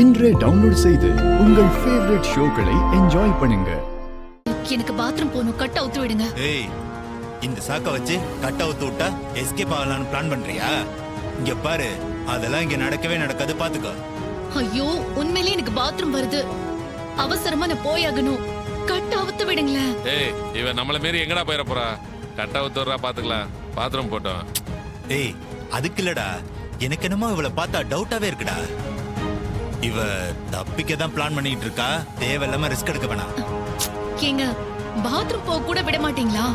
இன்றே டவுன்லோட் செய்து உங்கள் ஃபேவரட் ஷோக்களை என்ஜாய் பண்ணுங்க. எனக்கு பாத்ரூம் போகணும், கட் அவுத்து விடுங்க. ஏய், இந்த சாக்க வச்சு கட் அவுத்து விட்டா எஸ்கேப் ஆகலாம்னு பிளான் பண்றியா? இங்க பாரு, அதெல்லாம் இங்க நடக்கவே நடக்காது, பாத்துக்கோ. ஐயோ, உண்மையிலேயே எனக்கு பாத்ரூம் வருது. அவசரமா நான் போயாகணும். கட் அவுத்து விடுங்களேன். ஏய், இவன் நம்மள மீறி எங்கடா போயிட போறா? கட் அவுத்துறா, பாத்துக்கலாம். பாத்ரூம் போட்டோம். ஏய், அதுக்கு இல்லடா, எனக்கு என்னமோ இவளை பார்த்தா டவுட்டாவே இருக்குடா. இவ தப்பிக்க தான் பிளான் பண்ணிட்டு இருக்கா. தேவையில்லாம ரிஸ்க் எடுக்க வேணாம். ஏங்க, பாத்ரூம் போக கூட விட மாட்டீங்களா?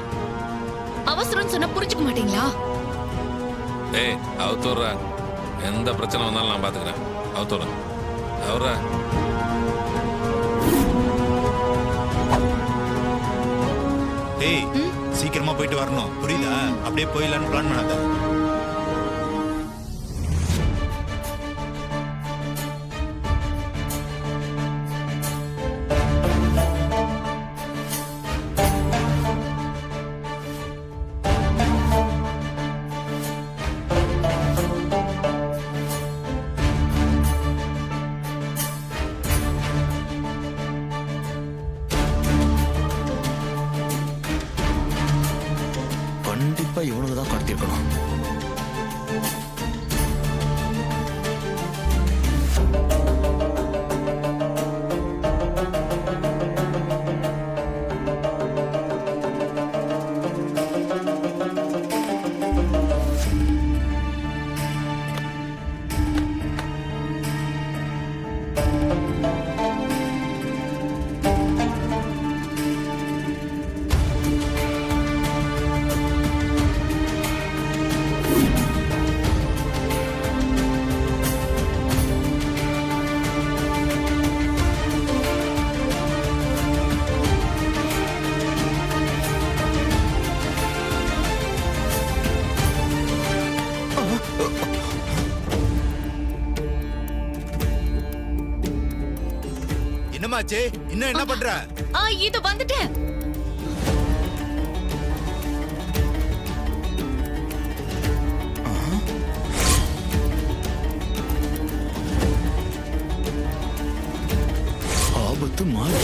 அவசரம் சொன்னா புரிஞ்சுக்க மாட்டீங்களா? ஏய், அவுத்துறா. எந்த பிரச்சனை வந்தாலும் நான் பாத்துக்கிறேன். அவுத்துறா, அவரா. ஏய், சீக்கிரமா போயிட்டு வரணும், புரியுதா? அப்படியே போயிடலான்னு பிளான் பண்ணாத. கண்டிப்பா இவனுக்கு தான் கடத்திருக்கணும். என்னமாச்சு? இன்னும் என்ன பண்ற? இது வந்துட்டேன். ஆபத்து மாறி